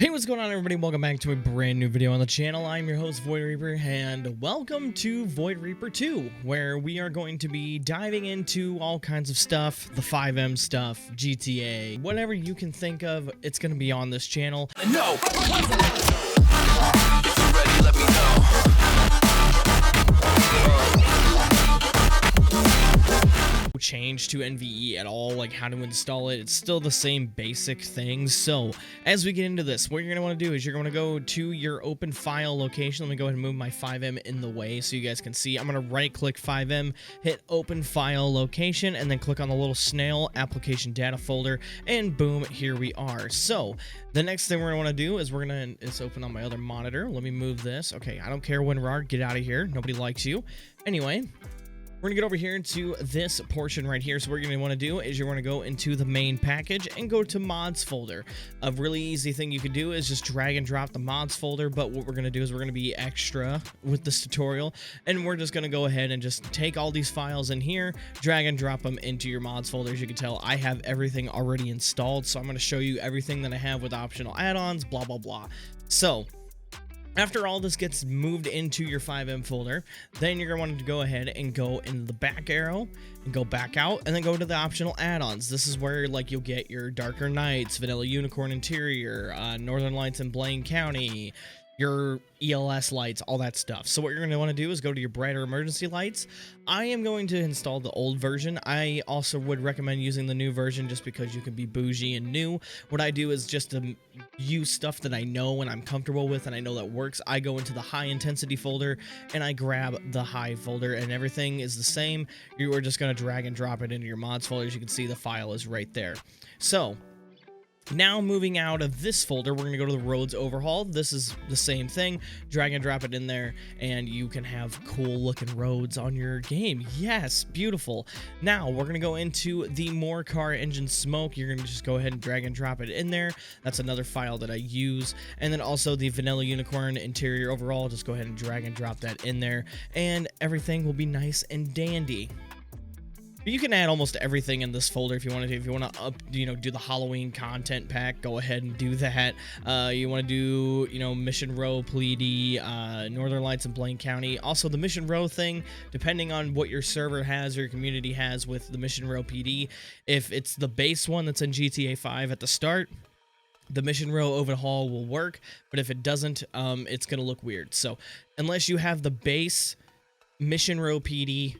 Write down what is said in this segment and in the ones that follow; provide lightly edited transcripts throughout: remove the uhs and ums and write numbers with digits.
Hey, what's going on, everybody? Welcome back to a brand new video on the channel. I'm your host, Void Reaper, and welcome to Void Reaper 2, where we are going to be diving into all kinds of stuff, the FiveM stuff, GTA, whatever you can think of, it's going to be on this channel. No! If you're ready, let me know. Change to NVE at all, like how to install it. It's still the same basic things. So as we get into this, what you're going to want to do is you're going to go to your open file location. Let me go ahead and move my FiveM in the way so you guys can see. I'm going to right click FiveM, hit open file location, and then click on the little snail application data folder, and boom, here we are. So the next thing we're going to want to do is it's open on my other monitor. Let me move this. Okay, I don't care when RAR, get out of here. Nobody likes you. Anyway, we're gonna get over here into this portion right here. So what you're gonna want to do is you're gonna go into the main package and go to mods folder. A really easy thing you can do is just drag and drop the mods folder, but what we're gonna do is we're gonna be extra with this tutorial, and we're just gonna go ahead and just take all these files in here, drag and drop them into your mods folder. As you can tell, I have everything already installed, so I'm gonna show you everything that I have with optional add-ons, blah blah blah. So after all this gets moved into your FiveM folder, then you're going to want to go ahead and go in the back arrow and go back out, and then go to the optional add-ons. This is where like you'll get your Darker Nights, Vanilla Unicorn Interior, Northern Lights in Blaine County, your ELS lights, all that stuff. So what you're going to want to do is go to your brighter emergency lights. I am going to install the old version. I also would recommend using the new version just because you can be bougie and new. What I do is just to use stuff that I know and I'm comfortable with and I know that works. I go into the high intensity folder and I grab the high folder, and everything is the same. You are just going to drag and drop it into your mods folder. As you can see, the file is right there. So now moving out of this folder, we're going to go to the roads overhaul. This is the same thing. Drag and drop it in there, and you can have cool looking roads on your game. Yes, beautiful. Now we're going to go into the more car engine smoke. You're going to just go ahead and drag and drop it in there. That's another file that I use. And then also the Vanilla Unicorn Interior overall. Just go ahead and drag and drop that in there, and everything will be nice and dandy. You can add almost everything in this folder if you want to. If you want to do the Halloween content pack, go ahead and do that. You want to do, Mission Row, Pleady, Northern Lights in Blaine County. Also, the Mission Row thing, depending on what your server has or your community has with the Mission Row PD, if it's the base one that's in GTA 5 at the start, the Mission Row overhaul will work. But if it doesn't, it's going to look weird. So unless you have the base Mission Row PD,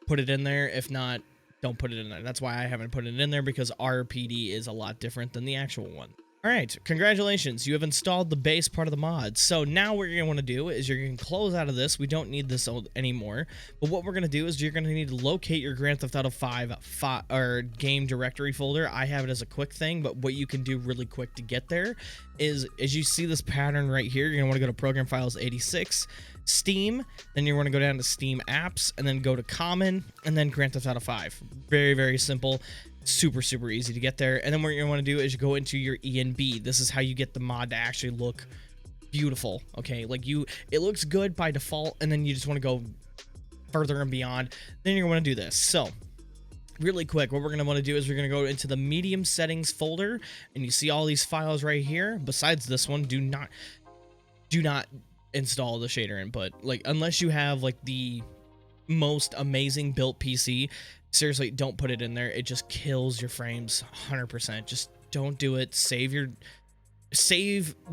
put it in there. If not, don't put it in there. That's why I haven't put it in there, because our PD is a lot different than the actual one. All right, congratulations. You have installed the base part of the mod. So now what you're going to want to do is you're going to close out of this. We don't need this anymore. But what we're going to do is you're going to need to locate your Grand Theft Auto 5 or game directory folder. I have it as a quick thing, but what you can do really quick to get there is, as you see this pattern right here, you're going to want to go to Program Files 86, Steam, then you want to go down to Steam Apps, and then go to Common, and then Grand Theft Auto 5. Very, very simple. Super easy to get there. And then what you're going to want to do is you go into your ENB. This is how you get the mod to actually look beautiful. Okay, like it looks good by default, and then you just want to go further and beyond. Then you're going to do this. So really quick, what we're going to want to do is we're going to go into the medium settings folder, and you see all these files right here. Besides this one, do not install the shader input, like unless you have like the most amazing built PC. Seriously, don't put it in there. It just kills your frames 100%. Just don't do it. Save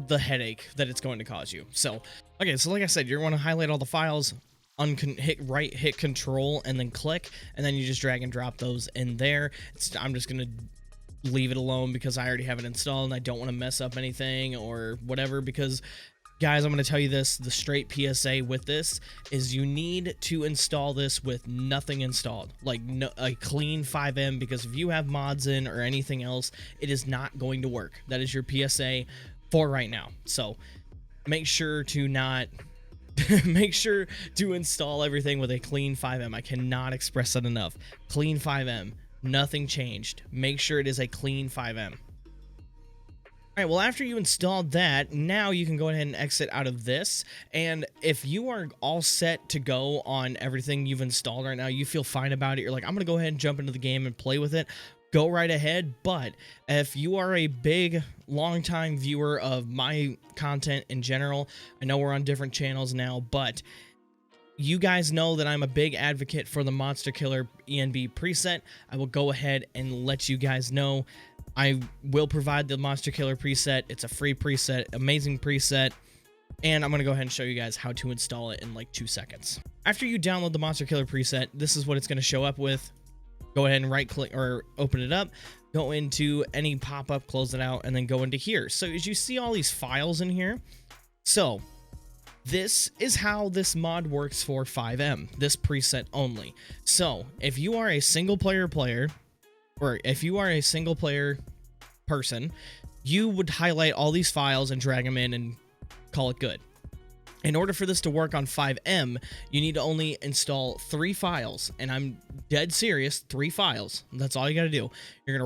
the headache that it's going to cause you. So, okay, so like I said, you're going to highlight all the files, hit control, and then click, and then you just drag and drop those in there. I'm just going to leave it alone because I already have it installed and I don't want to mess up anything or whatever, because guys, I'm going to tell you this, the straight PSA with this is you need to install this with nothing installed, like a clean FiveM, because if you have mods in or anything else, it is not going to work. That is your PSA for right now. So make sure to install everything with a clean FiveM. I cannot express that enough. Clean FiveM, nothing changed. Make sure it is a clean FiveM. All right, well, after you installed that, now you can go ahead and exit out of this. And if you are all set to go on everything you've installed right now, you feel fine about it, you're like, I'm going to go ahead and jump into the game and play with it. go right ahead. But if you are a big long-time viewer of my content in general, I know we're on different channels now, but you guys know that I'm a big advocate for the Monster Killer ENB preset. I will go ahead and let you guys know. I will provide the Monster Killer preset. It's a free preset, amazing preset, and I'm going to go ahead and show you guys how to install it in like 2 seconds. After you download the Monster Killer preset, this is what it's going to show up with. Go ahead and right click or open it up, go into any pop-up, close it out, and then go into here. So as you see all these files in here, so this is how this mod works for FiveM, this preset only. So if you are a single player, or if you are a single player person, you would highlight all these files and drag them in and call it good. In order for this to work on FiveM, you need to only install 3 files, and I'm dead serious, 3 files. That's all you gotta do. You're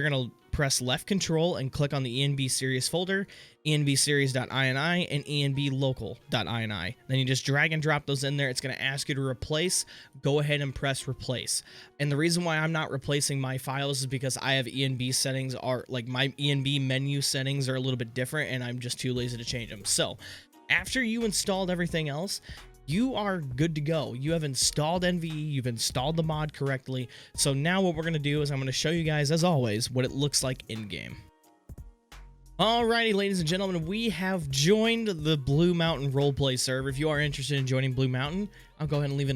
gonna press left control and click on the ENB series folder, enbseries.ini and enblocal.ini. Then you just drag and drop those in there. It's going to ask you to replace. Go ahead and press replace. And the reason why I'm not replacing my files is because I have ENB settings are like my ENB menu settings are a little bit different, and I'm just too lazy to change them. So after you installed everything else, you are good to go. You have installed NVE, you've installed the mod correctly. So now what we're going to do is I'm going to show you guys, as always, what it looks like in-game. Alrighty, ladies and gentlemen, we have joined the Blue Mountain roleplay server. If you are interested in joining Blue Mountain, I'll go ahead and leave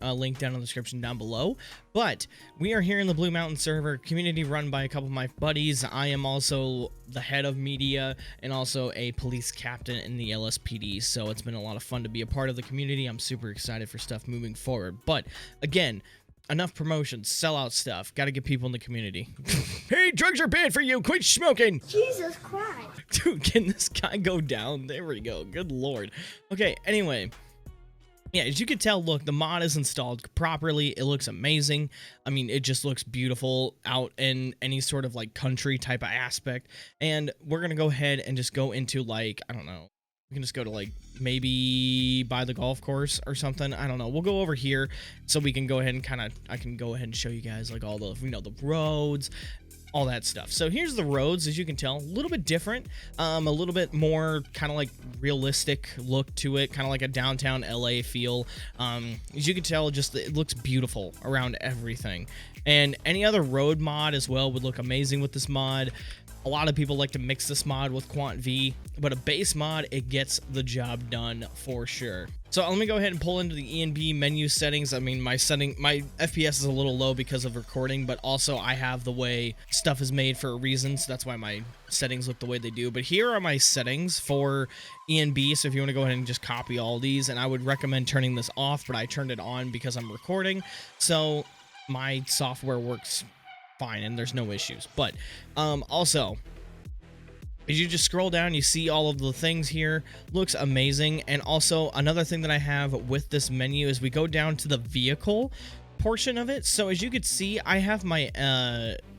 a link down in the description down below. But we are here in the Blue Mountain server, community run by a couple of my buddies. I am also the head of media and also a police captain in the LSPD, so it's been a lot of fun to be a part of the community. I'm super excited for stuff moving forward. But again, enough promotions, sell out stuff. Got to get people in the community. Hey, drugs are bad for you. Quit smoking. Jesus Christ. Dude, can this guy go down? There we go. Good lord. Okay, anyway. Yeah, as you can tell, look, the mod is installed properly. It looks amazing. I mean, it just looks beautiful out in any sort of like country type of aspect. And we're going to go ahead and just go into like, I don't know. We can just go to like maybe by the golf course or something. I don't know. We'll go over here so we can go ahead and I can go ahead and show you guys like all the, the roads, all that stuff. So here's the roads, as you can tell, a little bit different, a little bit more kind of like realistic look to it, kind of like a downtown LA feel. As you can tell, just it looks beautiful around everything. And any other road mod as well would look amazing with this mod. A lot of people like to mix this mod with Quant V, but a base mod, it gets the job done for sure. So let me go ahead and pull into the ENB menu settings. I mean, my FPS is a little low because of recording, but also I have the way stuff is made for a reason, so that's why my settings look the way they do. But here are my settings for ENB, so if you want to go ahead and just copy all these, and I would recommend turning this off, but I turned it on because I'm recording, so my software works fine and there's no issues. But also, as you just scroll down, you see all of the things here. Looks amazing. And also another thing that I have with this menu is we go down to the vehicle portion of it. So as you can see, I have my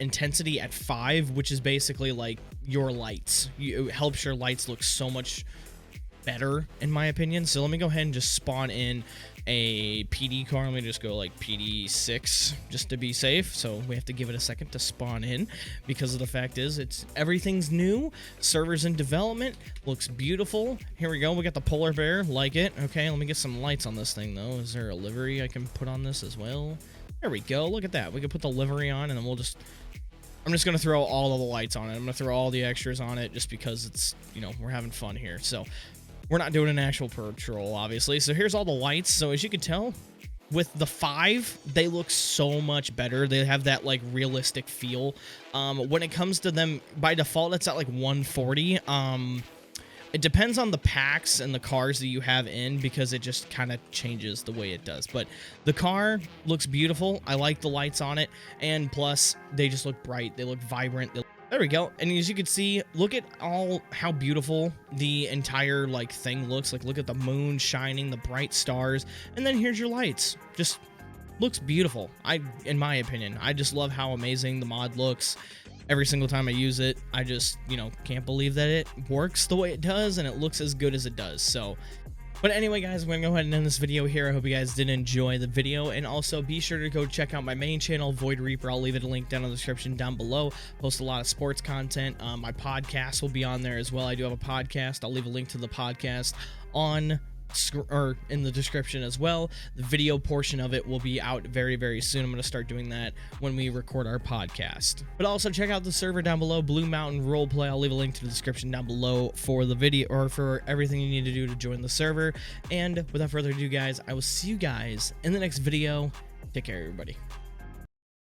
intensity at 5, which is basically like your lights. It helps your lights look so much better, in my opinion. So let me go ahead and just spawn in a PD car. Let me just go like PD6 just to be safe. So we have to give it a second to spawn in because of the fact is everything's new. Servers in development. Looks beautiful. Here we go. We got the polar bear. Like it. Okay, let me get some lights on this thing though. Is there a livery I can put on this as well? There we go. Look at that. We can put the livery on and then I'm just going to throw all of the lights on it. I'm going to throw all the extras on it just because it's, we're having fun here. So we're not doing an actual patrol, obviously. So here's all the lights. So as you can tell, with the 5, they look so much better. They have that like realistic feel. When it comes to them, by default, it's at like 140. It depends on the packs and the cars that you have in because it just kind of changes the way it does. But the car looks beautiful. I like the lights on it. And plus, they just look bright. They look vibrant. There we go. And as you can see, look at how beautiful the entire like thing looks. Like, look at the moon shining, the bright stars, and then here's your lights. Just looks beautiful. In my opinion, I just love how amazing the mod looks. Every single time I use it, I just, can't believe that it works the way it does and it looks as good as it does. So But anyway, guys, I'm going to go ahead and end this video here. I hope you guys did enjoy the video, and also be sure to go check out my main channel, Void Reaper. I'll leave it a link down in the description down below. Post a lot of sports content. My podcast will be on there as well. I do have a podcast. I'll leave a link to the podcast on or in the description as well. The video portion of it will be out very, very soon. I'm going to start doing that when we record our podcast. But also check out the server down below, Blue Mountain Roleplay. I'll leave a link to the description down below for the video, or for everything you need to do to join the server. And without further ado, guys, I will see you guys in the next video. Take care, everybody.